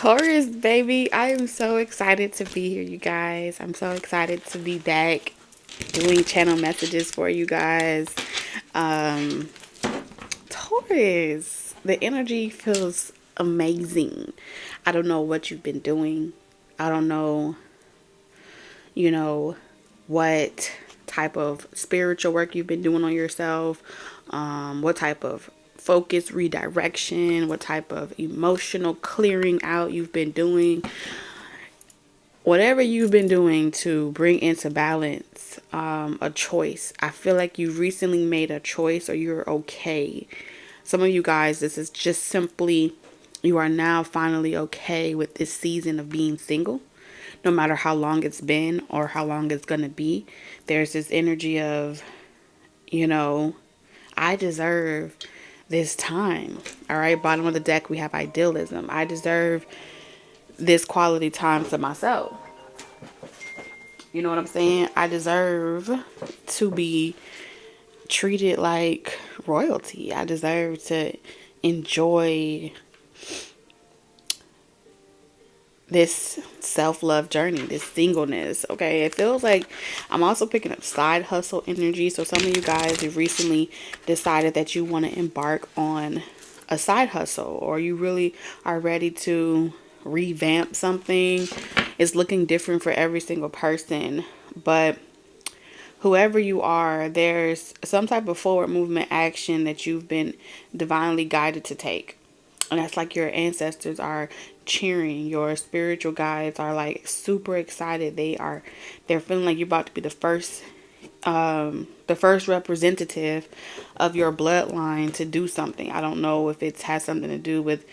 Taurus, baby. I am so excited to be here, you guys. I'm so excited to be back doing channel messages for you guys. Um, Taurus, the energy feels amazing. I don't know what you've been doing. I don't know, you know, what type of spiritual work you've been doing on yourself, what type of focus redirection, what type of emotional clearing out you've been doing. Whatever you've been doing to bring into balance a choice. I feel like you recently made a choice or you're okay. Some of you guys, this is just simply you are now finally okay with this season of being single. No matter how long it's been or how long it's going to be, there's this energy of, you know, I deserve this time. All right, bottom of the deck, we have idealism. I deserve this quality time to myself. You know what I'm saying? I deserve to be treated like royalty. I deserve to enjoy this self-love journey, this singleness. Okay, it feels like I'm also picking up side hustle energy. So some of you guys have recently decided that you want to embark on a side hustle, or you really are ready to revamp something. It's looking different for every single person, but whoever you are, there's some type of forward movement action that you've been divinely guided to take. And that's like your ancestors are cheering. Your spiritual guides are like super excited. They're feeling like you're about to be the first representative of your bloodline to do something. I don't know if it has something to do with,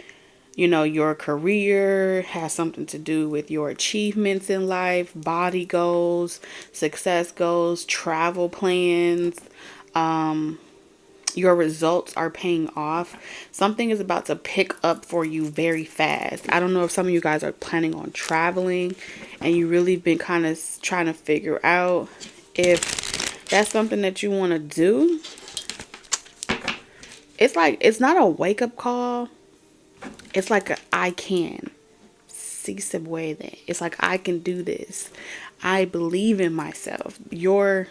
your career, has something to do with your achievements in life, body goals, success goals, travel plans. Your results are paying off. Something is about to pick up for you very fast. I don't know if some of you guys are planning on traveling and you really been kind of trying to figure out if that's something that you want to do. It's like, it's not a wake up call. It's like I can. Sí se puede. It's like I can do this. I believe in myself. Your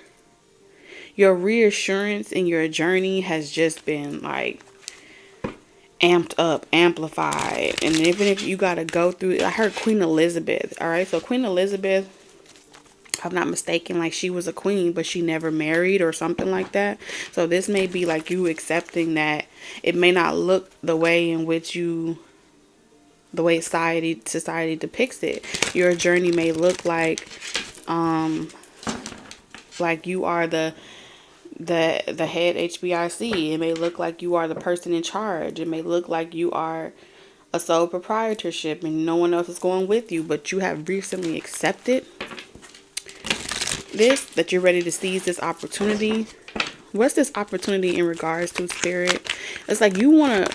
reassurance in your journey has just been like amped up, amplified. And even if you got to go through, I heard Queen Elizabeth. All right. So Queen Elizabeth, if I'm not mistaken, like she was a queen, but she never married or something like that. So this may be like you accepting that it may not look the way in which the way society depicts it. Your journey may look like you are the head HBIC. It may look like you are the person in charge. It may look like you are a sole proprietorship and no one else is going with you, but you have recently accepted that you're ready to seize this opportunity. What's this opportunity in regards to, spirit? It's like you wanna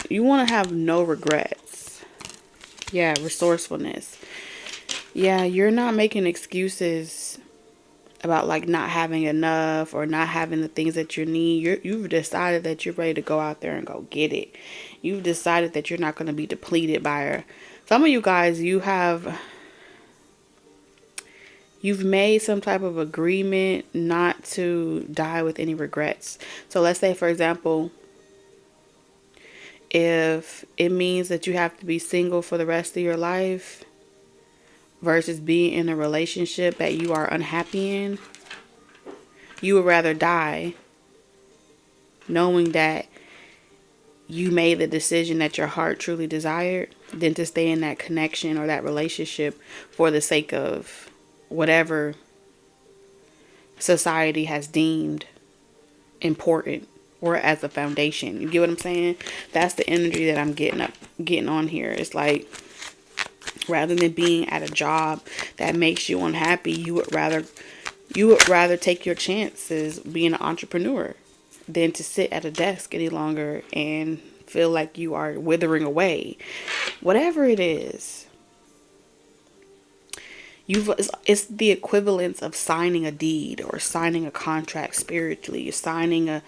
have no regrets. Yeah, resourcefulness. Yeah, you're not making excuses about like not having enough or not having the things that you need. You've decided that you're ready to go out there and go get it. You've decided that you're not going to be depleted by her. Some of you guys, you've made some type of agreement not to die with any regrets. So let's say, for example, if it means that you have to be single for the rest of your life versus being in a relationship that you are unhappy in, you would rather die knowing that you made the decision that your heart truly desired than to stay in that connection or that relationship for the sake of whatever society has deemed important or as a foundation. You get what I'm saying? That's the energy that I'm getting on here. It's like, rather than being at a job that makes you unhappy, you would rather take your chances being an entrepreneur than to sit at a desk any longer and feel like you are withering away. Whatever it is, it's the equivalence of signing a deed or signing a contract spiritually, signing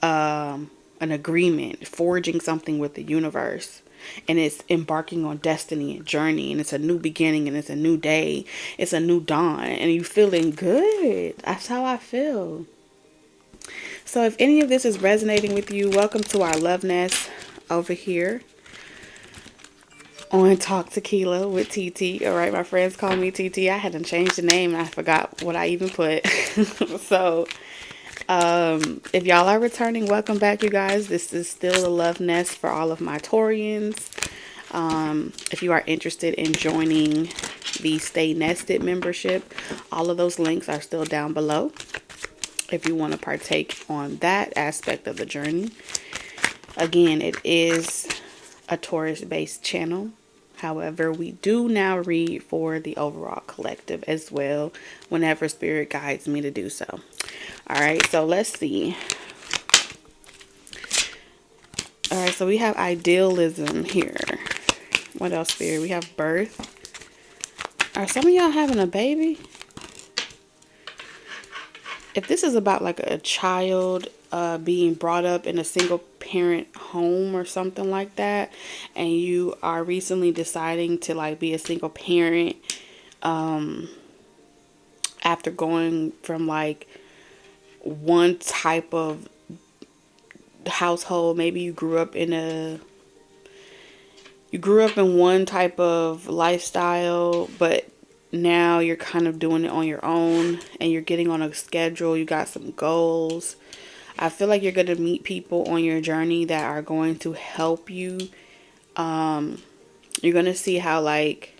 an agreement, forging something with the universe. and it's embarking on destiny and journey, and it's a new beginning, and it's a new day, it's a new dawn, and you feeling good. That's how I feel. So if any of this is resonating with you, welcome to our love nest over here on Talk Tequila with TT. All right, my friends call me TT. I hadn't changed the name and I forgot what I even put. So if y'all are returning, welcome back, you guys. This is still a love nest for all of my Taurians. If you are interested in joining the Stay Nested membership, all of those links are still down below if you want to partake on that aspect of the journey. Again, it is a Taurus based channel. However, we do now read for the overall collective as well whenever spirit guides me to do so. All right, so let's see. All right, so we have idealism here. What else, spirit? We have birth. Are some of y'all having a baby? If this is about like a child being brought up in a single parent home or something like that, and you are recently deciding to like be a single parent after going from like one type of household, maybe you grew up in one type of lifestyle, but now you're kind of doing it on your own and you're getting on a schedule. You got some goals. I feel like you're going to meet people on your journey that are going to help you. You're going to see how like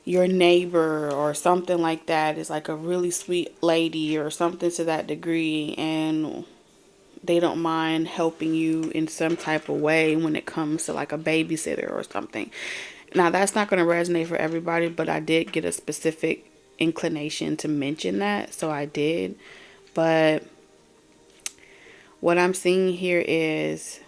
your neighbor or something like that is like a really sweet lady or something to that degree, and they don't mind helping you in some type of way when it comes to like a babysitter or something. Now, that's not going to resonate for everybody, but I did get a specific inclination to mention that, so I did. But what I'm seeing here is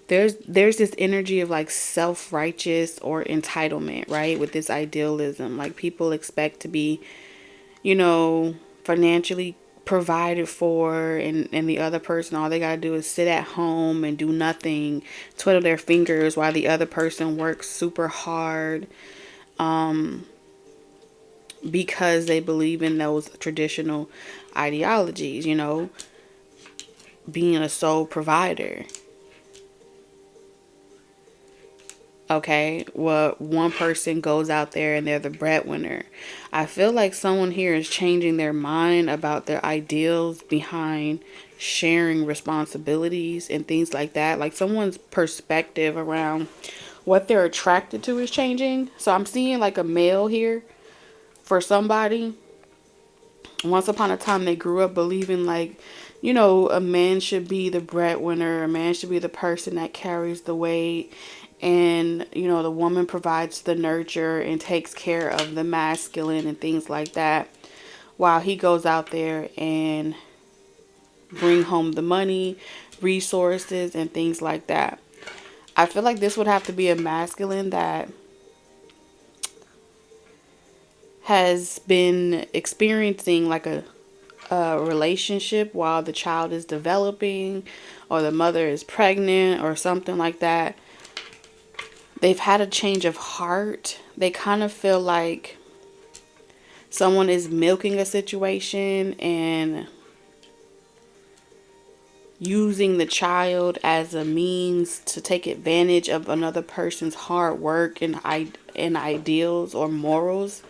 there's this energy of like self-righteous or entitlement, right? With this idealism, like people expect to be, you know, financially provided for, and the other person, all they gotta do is sit at home and do nothing, twiddle their fingers while the other person works super hard, because they believe in those traditional ideologies, you know, being a sole provider. Okay, well, one person goes out there and they're the breadwinner. I feel like someone here is changing their mind about their ideals behind sharing responsibilities and things like that. Like someone's perspective around what they're attracted to is changing. So I'm seeing like a male here for somebody. Once upon a time, they grew up believing like, you know, a man should be the breadwinner, a man should be the person that carries the weight. And, you know, the woman provides the nurture and takes care of the masculine and things like that, while he goes out there and bring home the money, resources, and things like that. I feel like this would have to be a masculine that has been experiencing like a relationship while the child is developing, or the mother is pregnant or something like that. They've had a change of heart. They kind of feel like someone is milking a situation and using the child as a means to take advantage of another person's hard work and ideals or morals.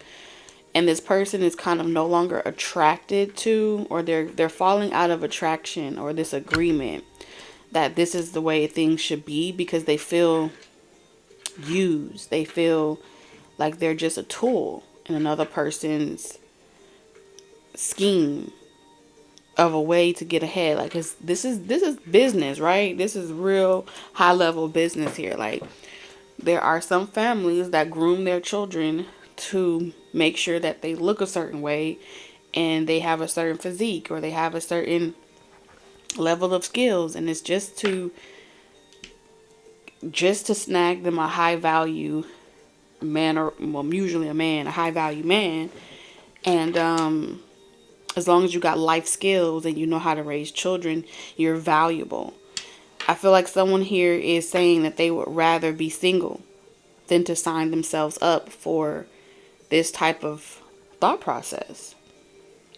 And this person is kind of no longer attracted to, or they're falling out of attraction or this agreement that this is the way things should be, because they feel used. They feel like they're just a tool in another person's scheme of a way to get ahead. Like this is business, right? This is real high level business here. Like there are some families that groom their children to make sure that they look a certain way and they have a certain physique or they have a certain level of skills, and it's just to snag them a high value man, or well, usually a man, a high value man. And as long as you got life skills and you know how to raise children, you're valuable. I feel like someone here is saying that they would rather be single than to sign themselves up for this type of thought process,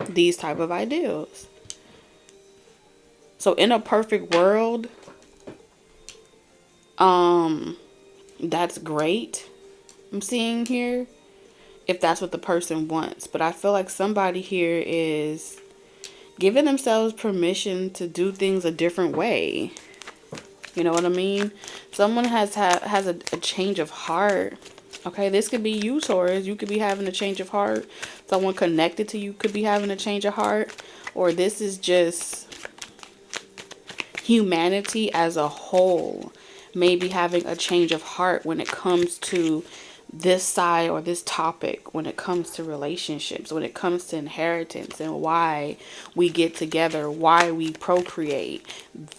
these type of ideals. So in a perfect world, that's great. I'm seeing here, if that's what the person wants. But I feel like somebody here is giving themselves permission to do things a different way. You know what I mean? Someone has a change of heart. Okay, this could be you, Taurus. You could be having a change of heart. Someone connected to you could be having a change of heart. Or this is just humanity as a whole maybe having a change of heart when it comes to this side or this topic, when it comes to relationships, when it comes to inheritance and why we get together, why we procreate.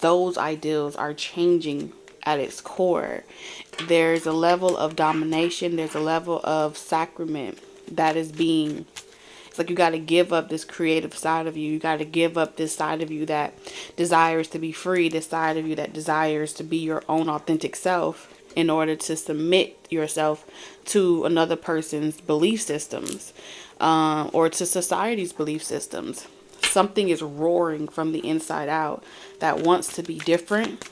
Those ideals are changing at its core. There's a level of domination, there's a level of sacrament that is being, it's like you got to give up this creative side of you. You got to give up this side of you that desires to be free, this side of you that desires to be your own authentic self in order to submit yourself to another person's belief systems, or to society's belief systems. Something is roaring from the inside out that wants to be different,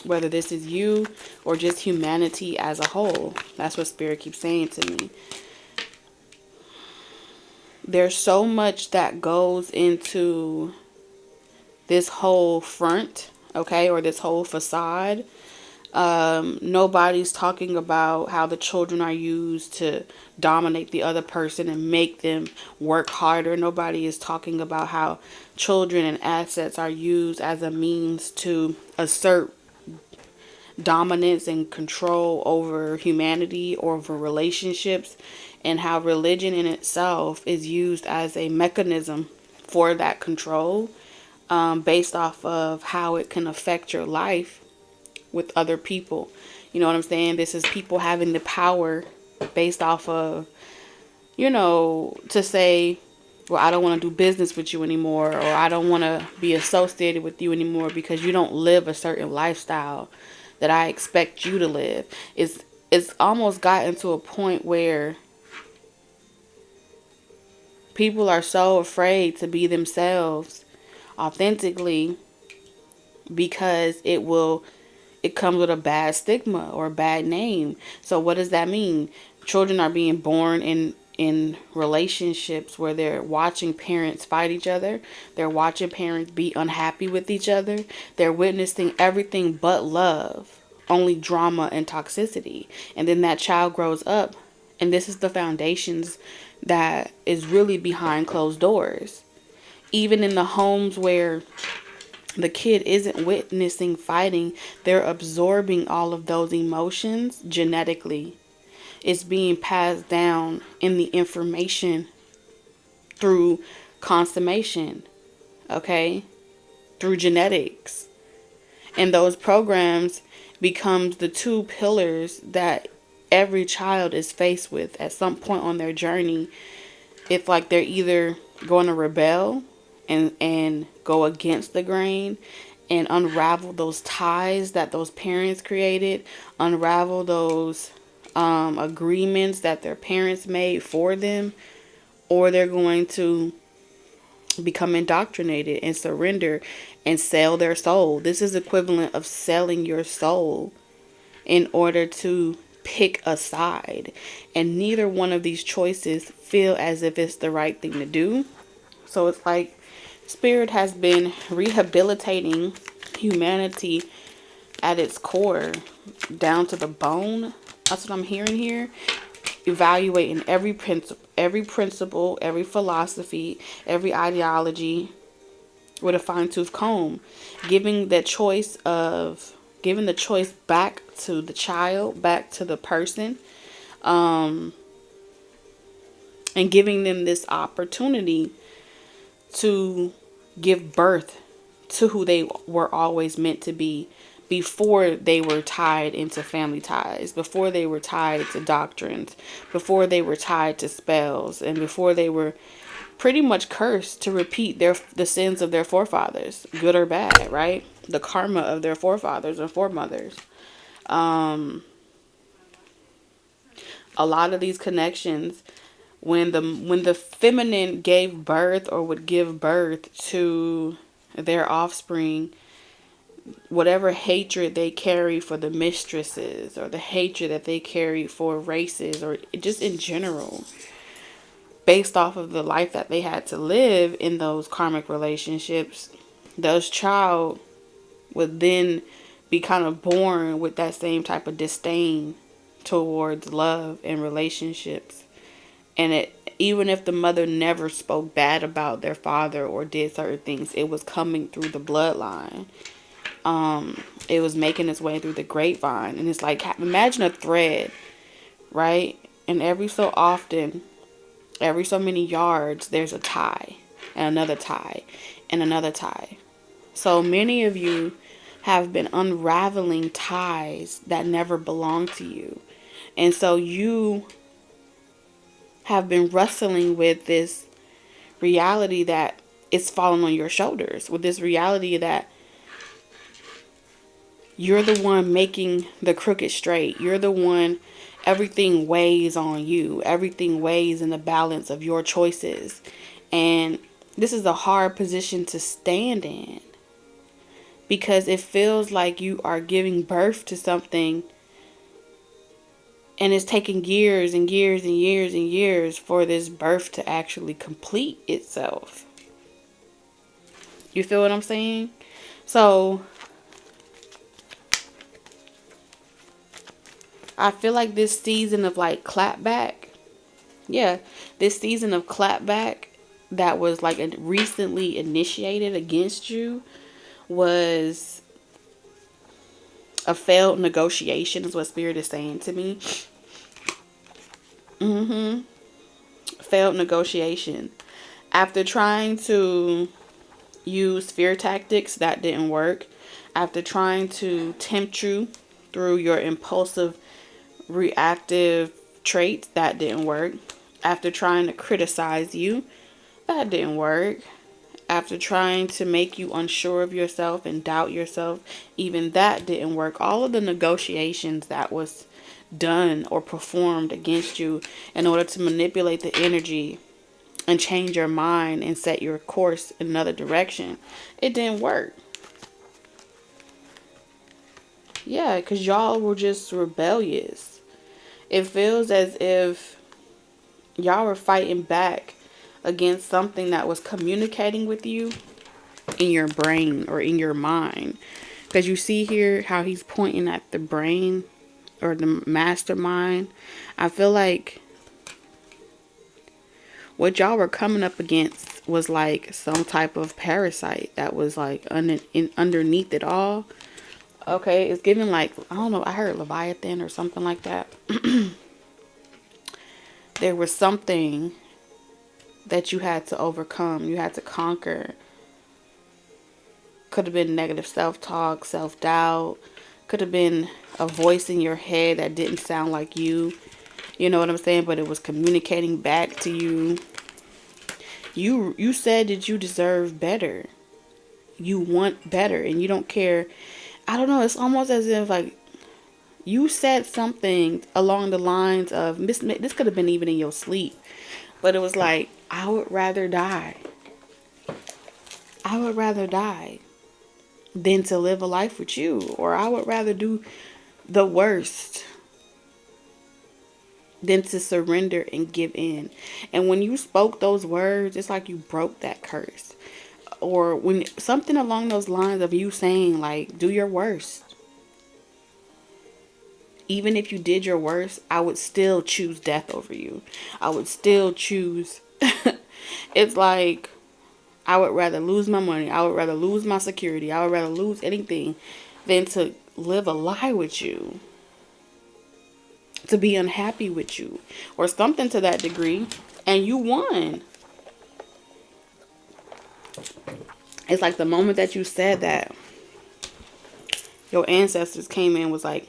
whether this is you or just humanity as a whole. That's what Spirit keeps saying to me. There's so much that goes into this whole front, okay, or this whole facade. Nobody's talking about how the children are used to dominate the other person and make them work harder. Nobody is talking about how children and assets are used as a means to assert dominance and control over humanity or over relationships, and how religion in itself is used as a mechanism for that control, based off of how it can affect your life with other people. You know what I'm saying? This is people having the power based off of, you know, to say, well, I don't want to do business with you anymore, or I don't want to be associated with you anymore because you don't live a certain lifestyle that I expect you to live. It's almost gotten to a point where people are so afraid to be themselves authentically because it comes with a bad stigma or a bad name. So what does that mean? Children are being born in relationships where they're watching parents fight each other. They're watching parents be unhappy with each other. They're witnessing everything but love, only drama and toxicity. And then that child grows up, and this is the foundations that is really behind closed doors. Even in the homes where the kid isn't witnessing fighting, they're absorbing all of those emotions genetically. It's being passed down in the information through consummation, okay? Through genetics. And those programs becomes the two pillars that every child is faced with at some point on their journey. It's like they're either going to rebel and go against the grain and unravel those ties that those parents created, unravel those agreements that their parents made for them, or they're going to become indoctrinated and surrender and sell their soul. This is equivalent of selling your soul in order to pick a side. And neither one of these choices feel as if it's the right thing to do. So it's like Spirit has been rehabilitating humanity at its core, down to the bone. That's what I'm hearing here. Evaluating every principle, every philosophy, every ideology with a fine-tooth comb, giving the choice back to the child, back to the person, and giving them this opportunity to give birth to who they were always meant to be before they were tied into family ties, before they were tied to doctrines, before they were tied to spells, and before they were pretty much cursed to repeat the sins of their forefathers, good or bad, right? the karma of their forefathers or foremothers. A lot of these connections, when the feminine gave birth or would give birth to their offspring, whatever hatred they carry for the mistresses, or the hatred that they carry for races, or just in general, based off of the life that they had to live in those karmic relationships, those child would then be kind of born with that same type of disdain towards love and relationships. And even if the mother never spoke bad about their father or did certain things, it was coming through the bloodline. It was making its way through the grapevine. And it's like, imagine a thread, right? And every so often, every so many yards, there's a tie, and another tie, and another tie. So many of you have been unraveling ties that never belonged to you. And so you have been wrestling with this reality that it's falling on your shoulders, with this reality that you're the one making the crooked straight. You're the one, everything weighs on you. Everything weighs in the balance of your choices. And this is a hard position to stand in, because it feels like you are giving birth to something, and it's taking years and years and years and years for this birth to actually complete itself. You feel what I'm saying? So I feel like this season of like clapback, this season of clapback that was like recently initiated against you was a failed negotiation, is what Spirit is saying to me. Failed negotiation. After trying to use fear tactics, that didn't work. After trying to tempt you through your impulsive, reactive traits, that didn't work. After trying to criticize you, that didn't work. After trying to make you unsure of yourself and doubt yourself, even that didn't work. All of the negotiations that was done or performed against you in order to manipulate the energy and change your mind and set your course in another direction, it didn't work. Yeah, because y'all were just rebellious. It feels as if y'all were fighting back against something that was communicating with you in your brain or in your mind. Because you see here how he's pointing at the brain or the mastermind. I feel like what y'all were coming up against was like some type of parasite that was like underneath it all. Okay, it's giving like, I don't know, I heard Leviathan or something like that. There was something that you had to overcome, you had to conquer. Could have been negative self-talk, self-doubt. Could have been a voice in your head that didn't sound like you. You know what I'm saying? But it was communicating back to you. You said that you deserve better. You want better, and you don't care. I don't know. It's almost as if like you said something along the lines of, this could have been even in your sleep, but it was like, I would rather die. I would rather die than to live a life with you. Or I would rather do the worst than to surrender and give in. And when you spoke those words, it's like you broke that curse. Or when something along those lines of you saying like, do your worst. Even if you did your worst, I would still choose death over you. I would still choose. It's like, I would rather lose my money. I would rather lose my security. I would rather lose anything than to live a lie with you. To be unhappy with you. Or something to that degree. And you won. It's like the moment that you said that, your ancestors came in, was like,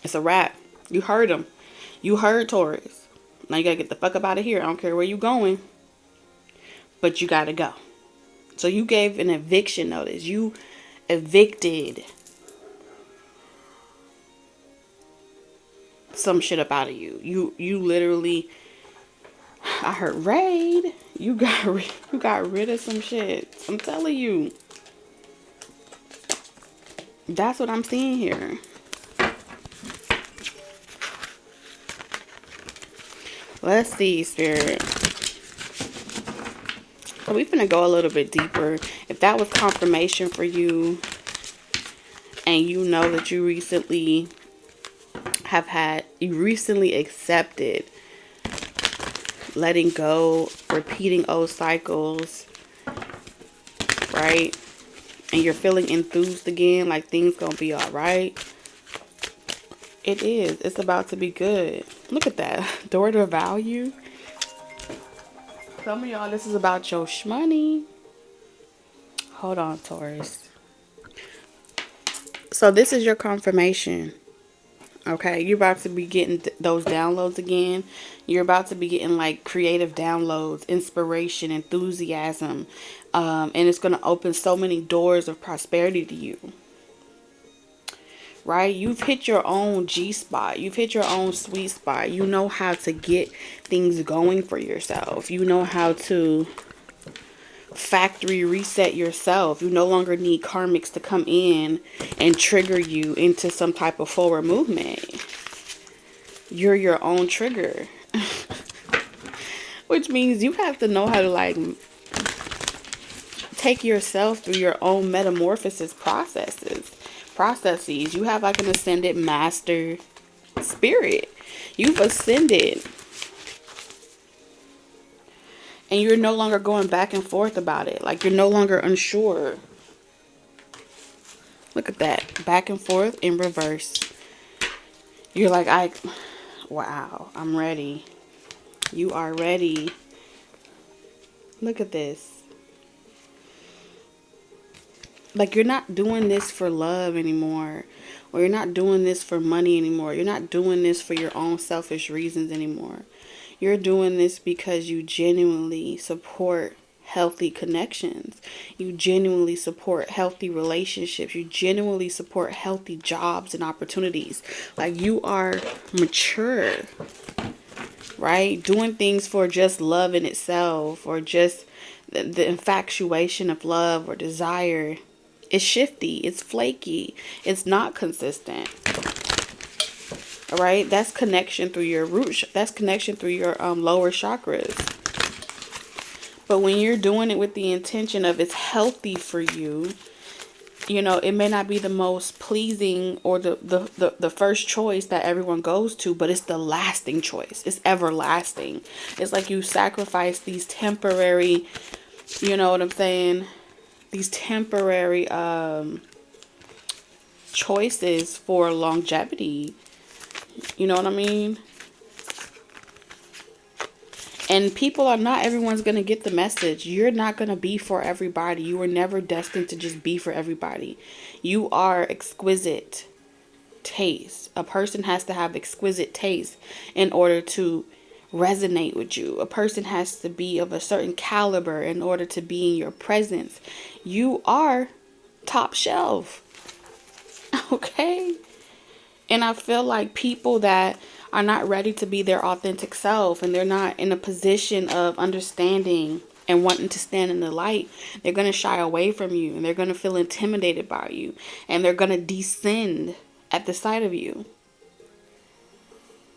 it's a wrap. You heard them. You heard Taurus. Now you gotta get the fuck up out of here. I don't care where you going. But you gotta go. So you gave an eviction notice. You evicted some shit up out of you. You literally, I heard raid. You got rid of some shit. I'm telling you. That's what I'm seeing here. Let's see, Spirit. So we're gonna go a little bit deeper. If that was confirmation for you, and you know that you recently accepted letting go, repeating old cycles, right? And you're feeling enthused again, like things gonna be all right. It is. It's about to be good. Look at that. Door to value. Some of y'all, this is about your shmoney. Hold on, Taurus. So this is your confirmation. Okay, you're about to be getting those downloads again. You're about to be getting like creative downloads, inspiration, enthusiasm. And it's going to open so many doors of prosperity to you. Right? You've hit your own G spot. You've hit your own sweet spot. You know how to get things going for yourself. You know how to factory reset yourself. You no longer need karmics to come in and trigger you into some type of forward movement. You're your own trigger. Which means you have to know how to like take yourself through your own metamorphosis processes. You have like an ascended master spirit. You've ascended. And you're no longer going back and forth about it. Like you're no longer unsure. Look at that. Back and forth in reverse. You're like, wow, I'm ready. You are ready. Look at this. Like you're not doing this for love anymore. Or you're not doing this for money anymore. You're not doing this for your own selfish reasons anymore. You're doing this because you genuinely support healthy connections. You genuinely support healthy relationships. You genuinely support healthy jobs and opportunities. Like you are mature, right? Doing things for just love in itself or just the infatuation of love or desire is shifty. It's flaky. It's not consistent. All right, that's connection through your root. That's connection through your lower chakras. But when you're doing it with the intention of it's healthy for you, you know, it may not be the most pleasing or the first choice that everyone goes to, but it's the lasting choice. It's everlasting. It's like you sacrifice these temporary, you know what I'm saying? These temporary choices for longevity. You know what I mean? And people are not, everyone's going to get the message. You're not going to be for everybody. You were never destined to just be for everybody. You are exquisite taste. A person has to have exquisite taste in order to resonate with you. A person has to be of a certain caliber in order to be in your presence. You are top shelf. Okay? And I feel like people that are not ready to be their authentic self and they're not in a position of understanding and wanting to stand in the light, they're going to shy away from you and they're going to feel intimidated by you and they're going to descend at the sight of you.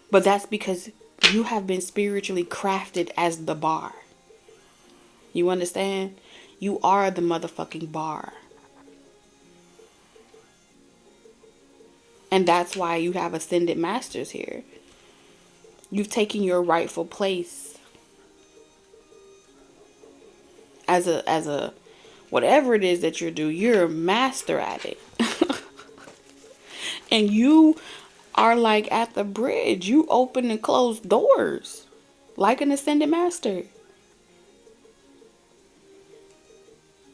But that's because you have been spiritually crafted as the bar. You understand? You are the motherfucking bar. And that's why you have ascended masters here. You've taken your rightful place as a whatever it is that you do, you're a master at it. And you are like at the bridge. You open and close doors like an ascended master.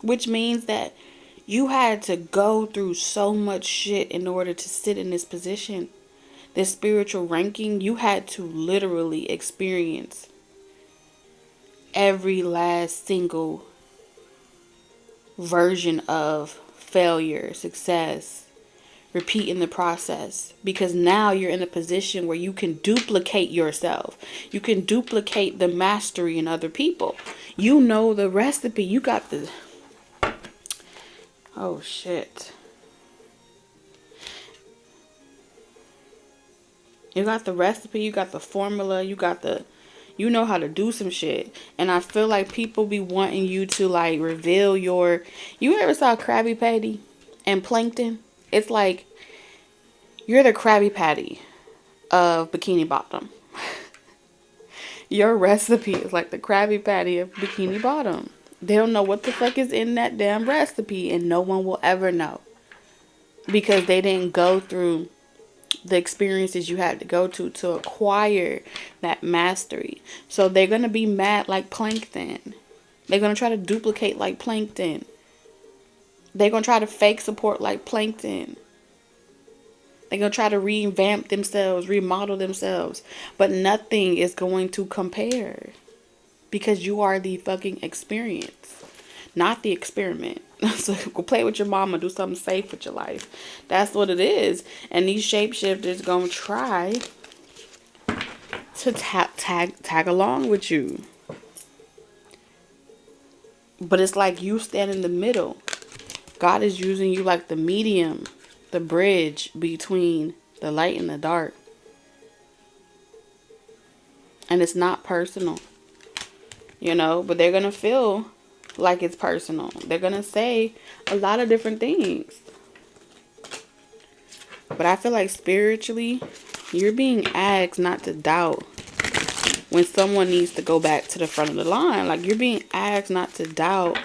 Which means that you had to go through so much shit in order to sit in this position. This spiritual ranking, you had to literally experience every last single version of failure, success, repeating the process, because now you're in a position where you can duplicate yourself. You can duplicate the mastery in other people. You know the recipe. You got the... Oh, shit. You got the recipe. You got the formula. You got the... You know how to do some shit. And I feel like people be wanting you to, like, reveal your... You ever saw Krabby Patty and Plankton? It's like, you're the Krabby Patty of Bikini Bottom. Your recipe is like the Krabby Patty of Bikini Bottom. They don't know what the fuck is in that damn recipe, and no one will ever know. Because they didn't go through the experiences you had to go to acquire that mastery. So they're going to be mad like Plankton. They're going to try to duplicate like Plankton. They're going to try to fake support like Plankton. They're going to try to revamp themselves, remodel themselves. But nothing is going to compare. Because you are the fucking experience. Not the experiment. So go play with your mama. Do something safe with your life. That's what it is. And these shapeshifters going to try to tag along with you. But it's like you stand in the middle. God is using you like the medium. The bridge between the light and the dark. And it's not personal. You know, but they're going to feel like it's personal. They're going to say a lot of different things. But I feel like spiritually, you're being asked not to doubt when someone needs to go back to the front of the line. Like, you're being asked not to doubt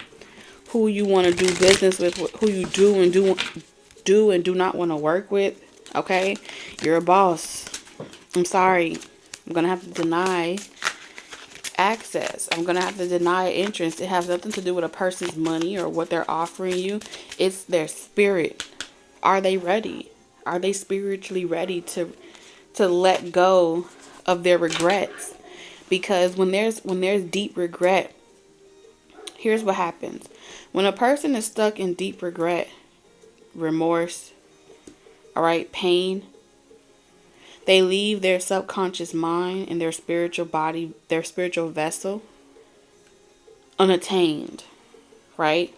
who you want to do business with, who you do and do not want to work with. Okay? You're a boss. I'm sorry. I'm going to have to deny access. I'm going to have to deny entrance. It has nothing to do with a person's money or what they're offering you. It's their spirit. Are they ready? Are they spiritually ready to let go of their regrets? Because when there's deep regret, here's what happens. When a person is stuck in deep regret, remorse, all right, pain, they leave their subconscious mind and their spiritual body, their spiritual vessel, unattained, right?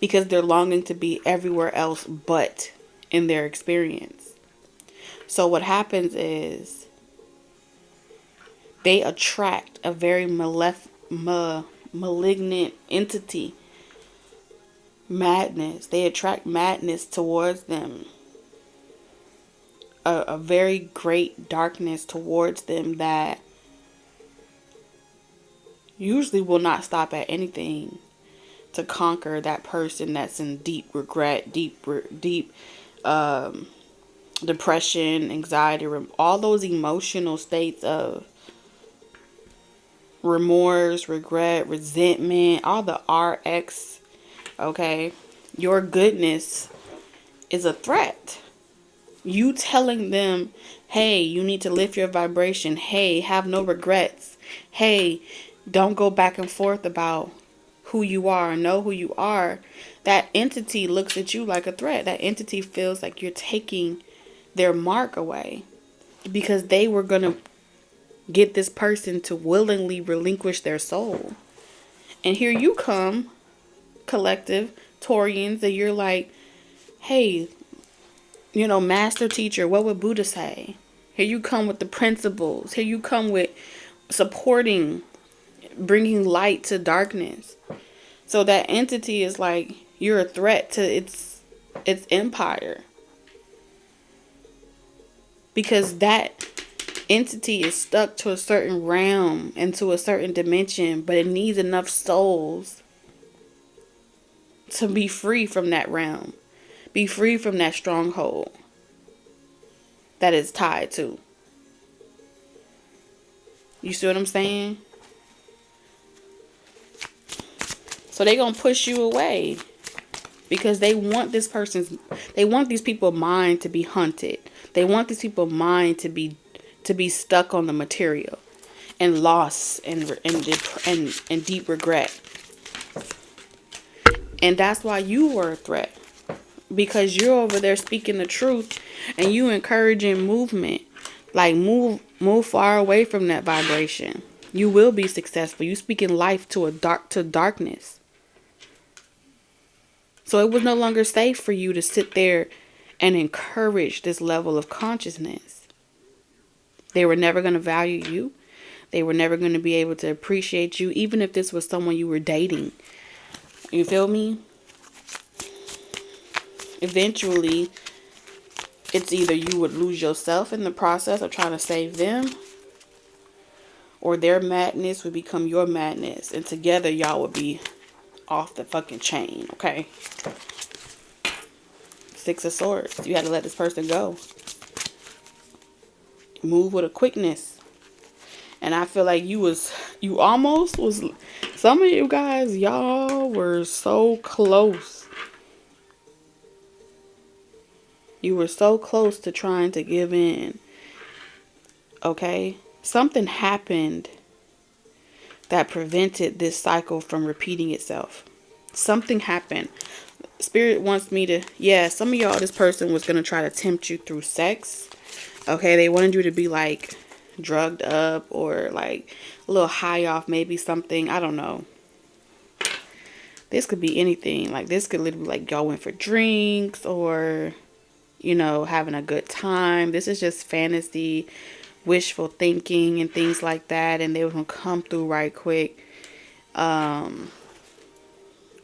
Because they're longing to be everywhere else but in their experience. So what happens is they attract a very malignant entity. Madness. They attract madness towards them. A very great darkness towards them that usually will not stop at anything to conquer that person that's in deep regret, deep depression, anxiety, all those emotional states of remorse, regret, resentment, all the RX. Okay, your goodness is a threat. You telling them, hey, you need to lift your vibration. Hey, have no regrets. Hey, don't go back and forth about who you are, know who you are. That entity looks at you like a threat. That entity feels like you're taking their mark away because they were going to get this person to willingly relinquish their soul. And here you come, collective Taurians, and you're like, hey, you know, master teacher, what would Buddha say? Here you come with the principles. Here you come with supporting, bringing light to darkness. So that entity is like, you're a threat to its empire. Because that entity is stuck to a certain realm and to a certain dimension, but it needs enough souls to be free from that realm. Be free from that stronghold that it's tied to. You see what I'm saying? So they're going to push you away because they want these people's mind to be hunted. They want these people's mind to be stuck on the material and lost and deep regret. And that's why you were a threat. Because you're over there speaking the truth and you encouraging movement. Like move far away from that vibration. You will be successful. You speaking life to darkness. So it was no longer safe for you to sit there and encourage this level of consciousness. They were never going to value you. They were never going to be able to appreciate you, even if this was someone you were dating. You feel me? Eventually, it's either you would lose yourself in the process of trying to save them, or their madness would become your madness. And together, y'all would be off the fucking chain, okay? Six of Swords. You had to let this person go. Move with a quickness. And I feel like you almost was, some of you guys, y'all were so close. You were so close to trying to give in. Okay? Something happened that prevented this cycle from repeating itself. Something happened. Spirit wants me to, yeah, some of y'all, this person was going to try to tempt you through sex. Okay? They wanted you to be like drugged up or like a little high off maybe something. I don't know. This could be anything. Like this could literally be like going for drinks or, you know, having a good time. This is just fantasy, wishful thinking and things like that. And they were going to come through right quick.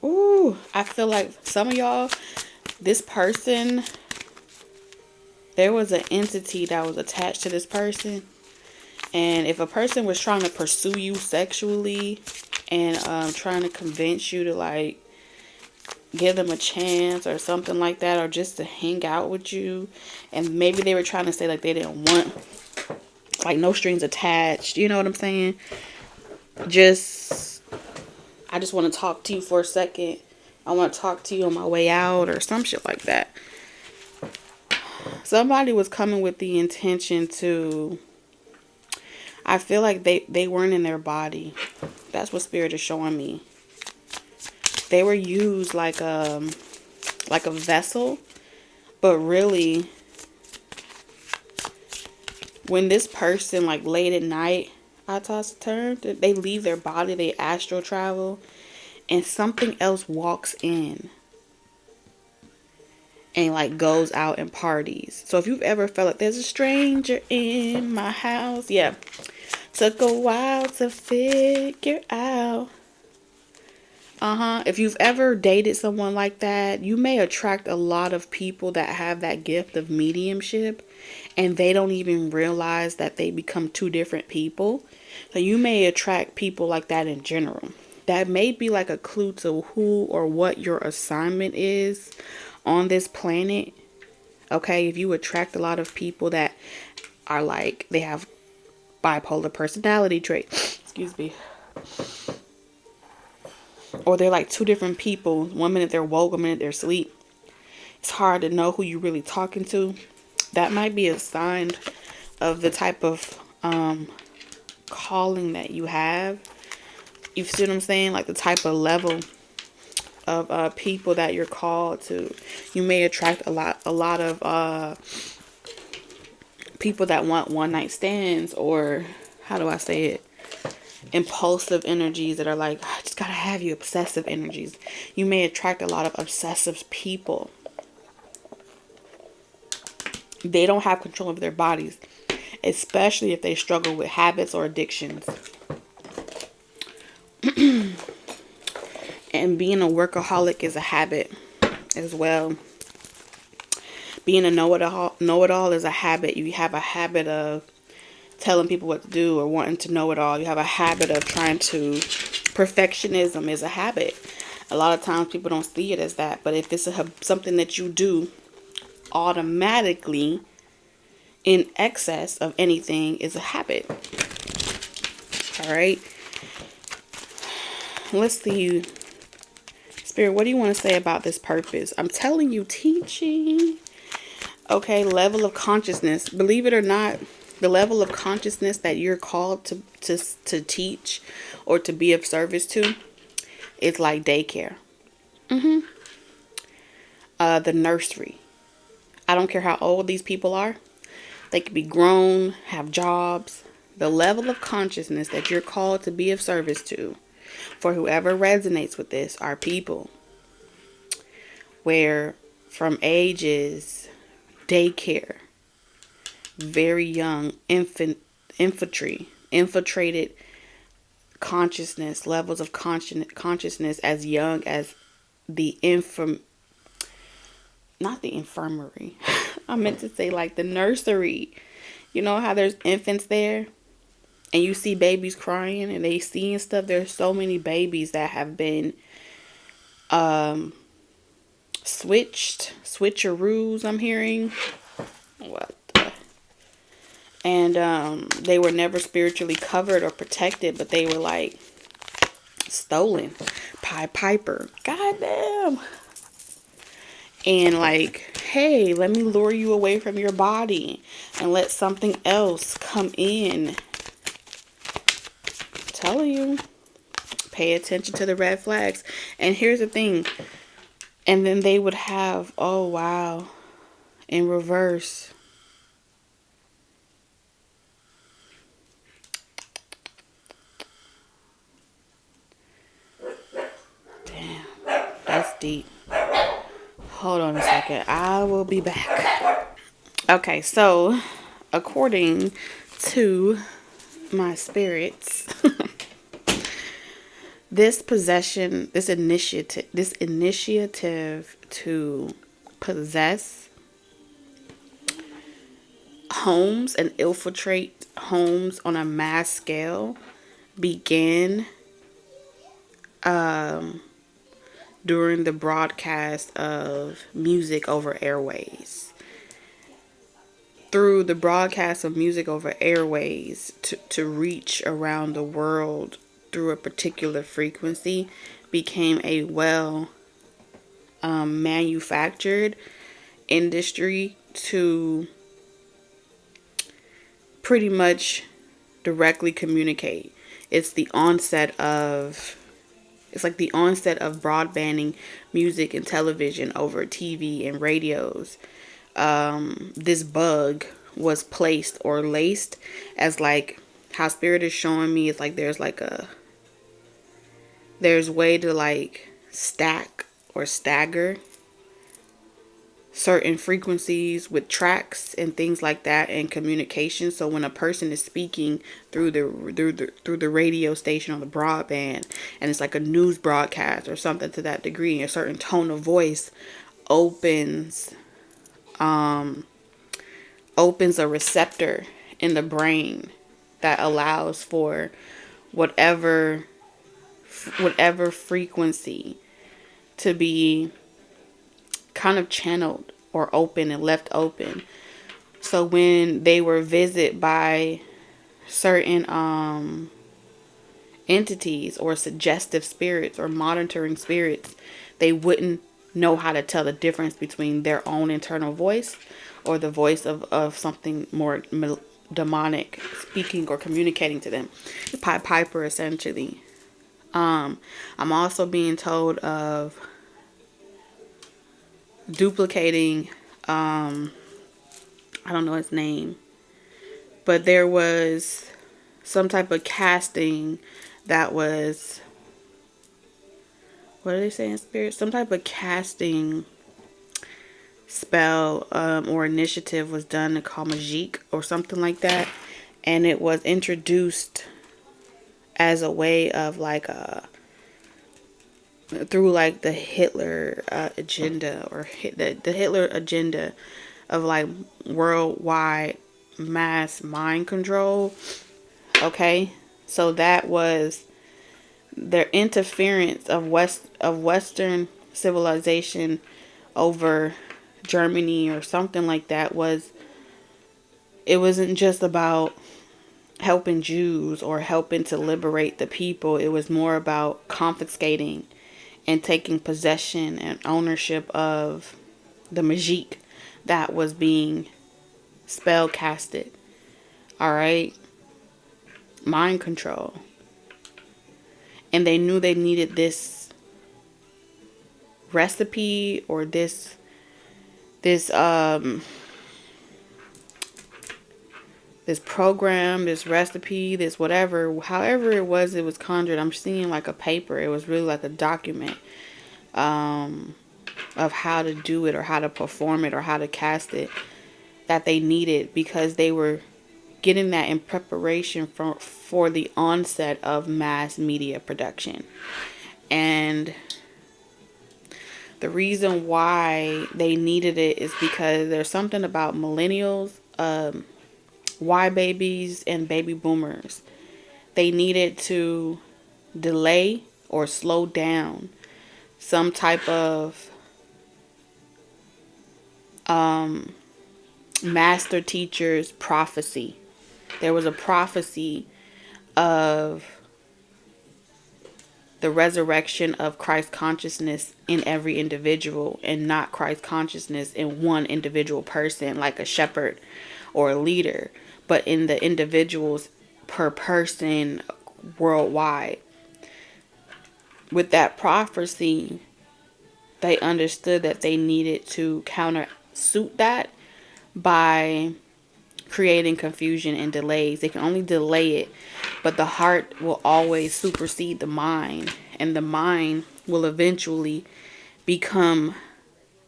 Ooh, I feel like some of y'all, this person, there was an entity that was attached to this person. And if a person was trying to pursue you sexually and trying to convince you to like give them a chance or something like that, or just to hang out with you, and maybe they were trying to say like they didn't want like no strings attached, you know what I'm saying? I just want to talk to you for a second. I want to talk to you on my way out or some shit like that. Somebody was coming with the intention to, I feel like they weren't in their body. That's what Spirit is showing me. They were used like a vessel, but really, when this person like late at night, I toss a term, they leave their body, they astral travel, and something else walks in and like goes out and parties. So if you've ever felt like there's a stranger in my house, yeah. Took a while to figure out. If you've ever dated someone like that, you may attract a lot of people that have that gift of mediumship, and they don't even realize that they become two different people. So you may attract people like that in general. That may be like a clue to who or what your assignment is on this planet. Okay, if you attract a lot of people that are like, they have bipolar personality trait, excuse me, or they're like two different people. 1 minute they're woke, 1 minute they're asleep. It's hard to know who you're really talking to. That might be a sign of the type of calling that you have. You see what I'm saying? Like the type of level of people that you're called to. You may attract a lot of people that want one night stands, or how do I say it? Impulsive energies that are like, I just gotta have you. Obsessive energies. You may attract a lot of obsessive people. They don't have control of their bodies, especially if they struggle with habits or addictions. And being a workaholic is a habit as well. Being a know-it-all is a habit. You have a habit of telling people what to do or wanting to know it all. You have a habit of trying to, perfectionism is a habit. A lot of times people don't see it as that, but if it's something that you do automatically in excess of anything, is a habit. All right. Let's see. Spirit, what do you want to say about this purpose? I'm telling you, teaching. Okay, level of consciousness. Believe it or not, the level of consciousness that you're called to teach or to be of service to is like daycare. The nursery. I don't care how old these people are. They could be grown, have jobs. The level of consciousness that you're called to be of service to, for whoever resonates with this, are people where from ages daycare, very young infiltrated consciousness, levels of consciousness as young as the not the infirmary. I meant to say like the nursery. You know how there's infants there? And you see babies crying and they see and stuff. There's so many babies that have been switcheroos, I'm hearing. What the? And they were never spiritually covered or protected, but they were like stolen. Pied Piper. Goddamn. And like, hey, let me lure you away from your body and let something else come in. I'm telling you, pay attention to the red flags. And here's the thing. And then they would have, oh wow, in reverse. Damn, that's deep. Hold on a second. I will be back. Okay, so according to my spirits, this initiative to possess homes and infiltrate homes on a mass scale began during the broadcast of music over airways. Through the broadcast of music over airways to reach around the world through a particular frequency became a manufactured industry to pretty much directly communicate. It's like the onset of broadbanding music and television over TV and radios. This bug was placed or laced as like how Spirit is showing me. It's like there's way to like stack or stagger certain frequencies with tracks and things like that in communication. So when a person is speaking through the radio station on the broadband, and it's like a news broadcast or something to that degree, a certain tone of voice opens a receptor in the brain that allows for whatever frequency to be kind of channeled or open and left open. So when they were visited by certain entities or suggestive spirits or monitoring spirits, they wouldn't know how to tell the difference between their own internal voice or the voice of something more demonic speaking or communicating to them. The Pied Piper, essentially. I'm also being told of duplicating, I don't know his name, but there was some type of casting that was, what do they say in spirit? Some type of casting spell or initiative was done to call Magique or something like that, and it was introduced as a way of like through like the Hitler agenda or the Hitler agenda of like worldwide mass mind control. Okay, so that was their interference of Western civilization over Germany or something like that. It wasn't just about helping Jews or helping to liberate the people. It was more about confiscating and taking possession and ownership of the magique that was being spell casted. Alright? Mind control. And they knew they needed this recipe or this program, this recipe, this whatever, however it was conjured. I'm seeing like a paper. It was really like a document of how to do it or how to perform it or how to cast it that they needed, because they were getting that in preparation for the onset of mass media production. And the reason why they needed it is because there's something about millennials, Y babies, and baby boomers. They needed to delay or slow down some type of master teacher's prophecy. There was a prophecy of the resurrection of Christ consciousness in every individual, and not Christ consciousness in one individual person like a shepherd or a leader, but in the individuals per person worldwide. With that prophecy, they understood that they needed to countersuit that by creating confusion and delays. They can only delay it, but the heart will always supersede the mind, and the mind will eventually become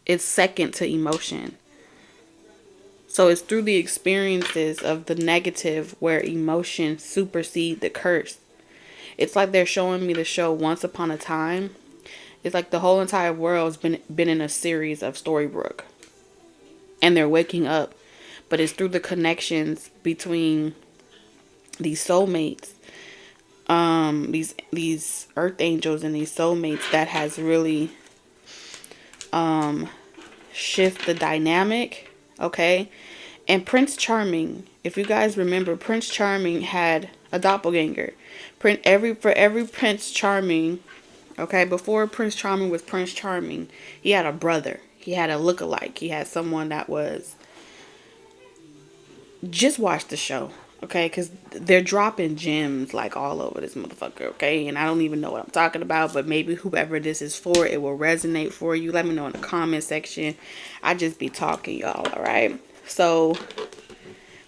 its second to emotion. So it's through the experiences of the negative where emotion supersede the curse. It's like they're showing me the show Once Upon a Time. It's like the whole entire world's been in a series of Storybrooke, and they're waking up. But it's through the connections between these soulmates, these earth angels and these soulmates, that has really shift the dynamic. Okay. And Prince Charming, if you guys remember, Prince Charming had a doppelganger. For every Prince Charming, okay, before Prince Charming was Prince Charming, he had a brother. He had a lookalike. He had someone that was... Just watch the show, okay? Because they're dropping gems like all over this motherfucker, okay? And I don't even know what I'm talking about, but maybe whoever this is for, it will resonate for you. Let me know in the comment section. I just be talking, y'all, all right? So,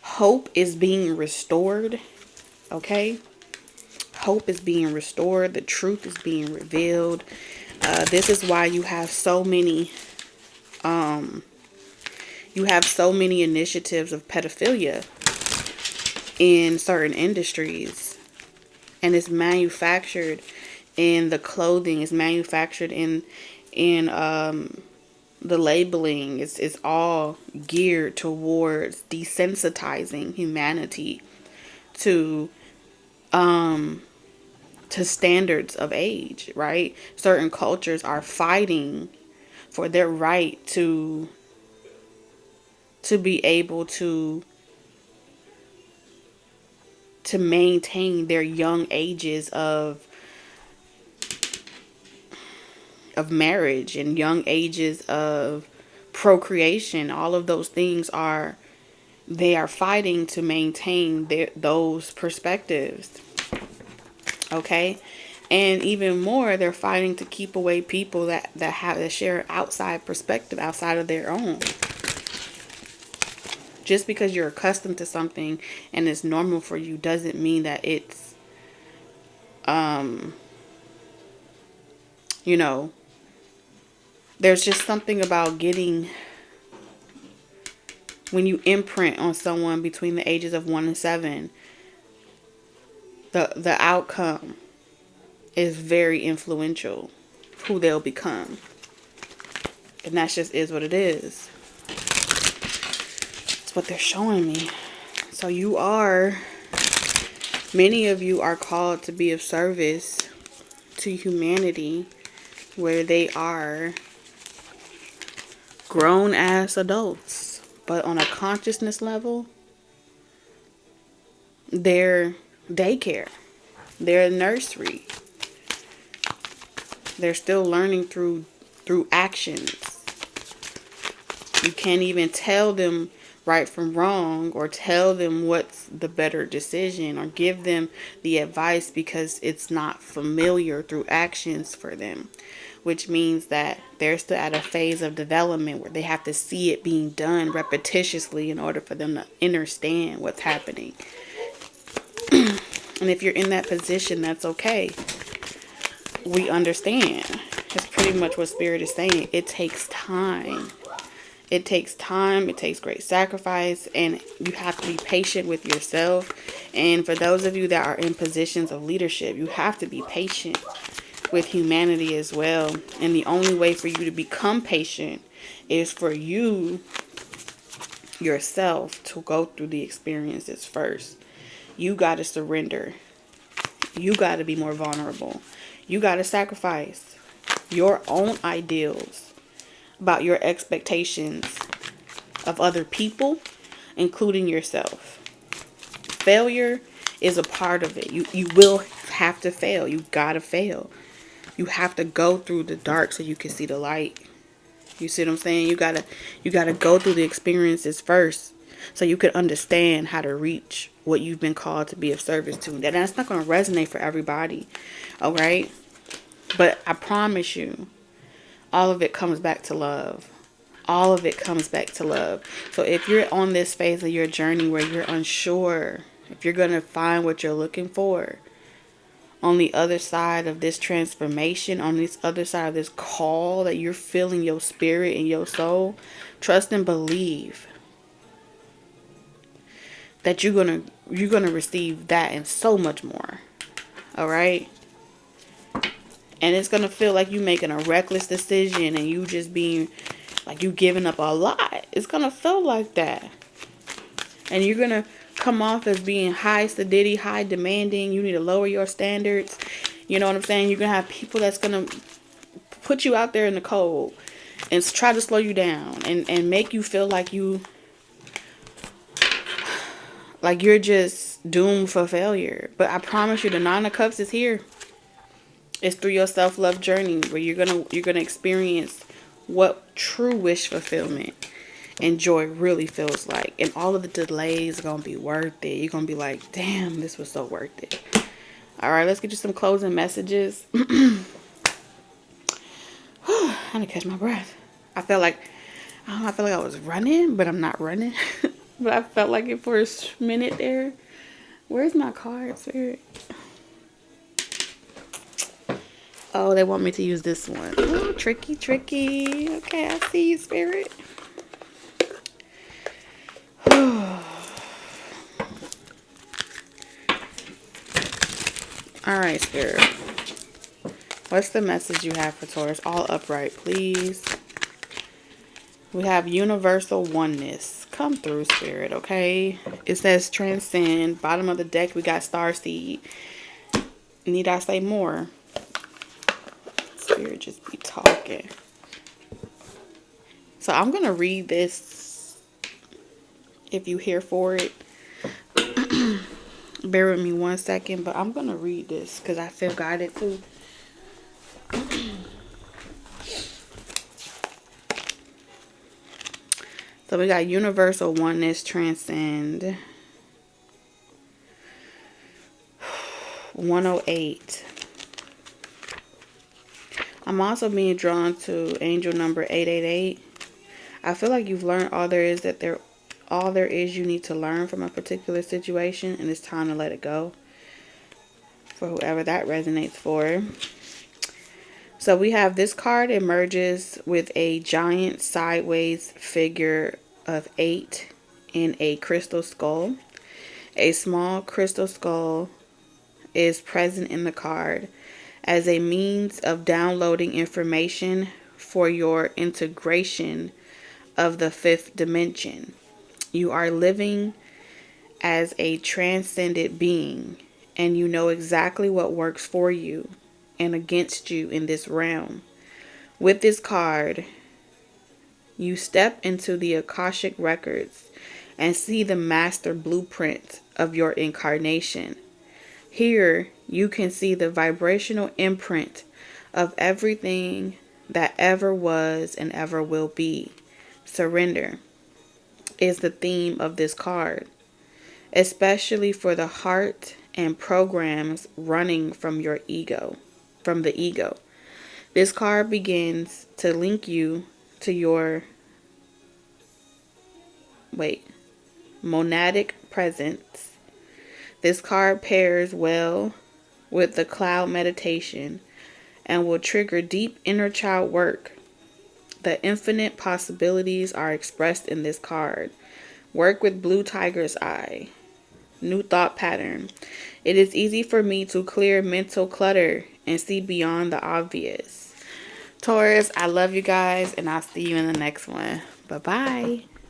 hope is being restored, okay? Hope is being restored. The truth is being revealed. This is why you have so many... You have so many initiatives of pedophilia in certain industries, and it's manufactured in the clothing, it's manufactured in the labeling. It's all geared towards desensitizing humanity to standards of age, right? Certain cultures are fighting for their right to be able to maintain their young ages of marriage and young ages of procreation. All of those things they are fighting to maintain those perspectives. Okay? And even more, they're fighting to keep away people that share outside perspective outside of their own. Just because you're accustomed to something and it's normal for you doesn't mean that it's, there's just something about when you imprint on someone between the ages of 1 and 7, the outcome is very influential, who they'll become. And that just is what it is. What they're showing me. So many of you are called to be of service to humanity, where they are grown ass adults, but on a consciousness level, they're daycare, they're nursery, they're still learning through actions. You can't even tell them right from wrong, or tell them what's the better decision, or give them the advice, because it's not familiar through actions for them. which means that they're still at a phase of development where they have to see it being done repetitiously in order for them to understand what's happening. And if you're in that position, that's okay. We understand. That's pretty much what Spirit is saying. It takes time. It takes time. It takes great sacrifice. And you have to be patient with yourself. And for those of you that are in positions of leadership, you have to be patient with humanity as well. And the only way for you to become patient is for you yourself to go through the experiences first. You got to surrender. You got to be more vulnerable. You got to sacrifice your own ideals about your expectations of other people, including yourself. Failure is a part of it. You will have to fail. You got to fail. You have to go through the dark so you can see the light. You see what I'm saying? You gotta go through the experiences first so you can understand how to reach what you've been called to be of service to. That's not going to resonate for everybody, all right? But I promise you, all of it comes back to love. All of it comes back to love. So if you're on this phase of your journey where you're unsure, if you're going to find what you're looking for on the other side of this transformation, on this other side of this call that you're feeling your spirit and your soul, trust and believe that you're gonna receive that and so much more. All right? And it's gonna feel like you making a reckless decision and you just being like you giving up a lot. It's gonna feel like that. And you're gonna come off as being high sedity, high demanding. You need to lower your standards. You know what I'm saying? You're gonna have people that's gonna put you out there in the cold and try to slow you down and make you feel like you're just doomed for failure. But I promise you, the Nine of Cups is here. It's through your self-love journey where you're gonna experience what true wish fulfillment and joy really feels like. And all of the delays are going to be worth it. You're going to be like, damn, this was so worth it. All right, let's get you some closing messages. I had to catch my breath. I felt like I was running, but I'm not running. But I felt like it for a minute there. Where's my card, Spirit? Oh, they want me to use this one. Ooh, tricky, tricky. Okay, I see you, Spirit. Alright, Spirit. What's the message you have for Taurus? All upright, please. We have universal oneness. Come through, Spirit, okay? It says transcend. Bottom of the deck, we got starseed. Need I say more? Spirit just be talking. So I'm going to read this if you're here for it. Bear with me 1 second, but I'm going to read this because I feel guided too. So we got universal oneness, transcend. 108. I'm also being drawn to angel number 888. I feel like you've learned all there is you need to learn from a particular situation, and it's time to let it go. For whoever that resonates for. So we have this card emerges with a giant sideways figure of 8 in a crystal skull. A small crystal skull is present in the card as a means of downloading information for your integration of the fifth dimension. You are living as a transcendent being, and you know exactly what works for you and against you in this realm. With this card, you step into the Akashic records and see the master blueprint of your incarnation. Here, you can see the vibrational imprint of everything that ever was and ever will be. Surrender is the theme of this card, especially for the heart and programs running from your ego, from the ego. This card begins to link you to your monadic presence. This card pairs well with the cloud meditation and will trigger deep inner child work. The infinite possibilities are expressed in this card. Work with blue tiger's eye. New thought pattern. It is easy for me to clear mental clutter and see beyond the obvious. Taurus, I love you guys, and I'll see you in the next one. Bye-bye.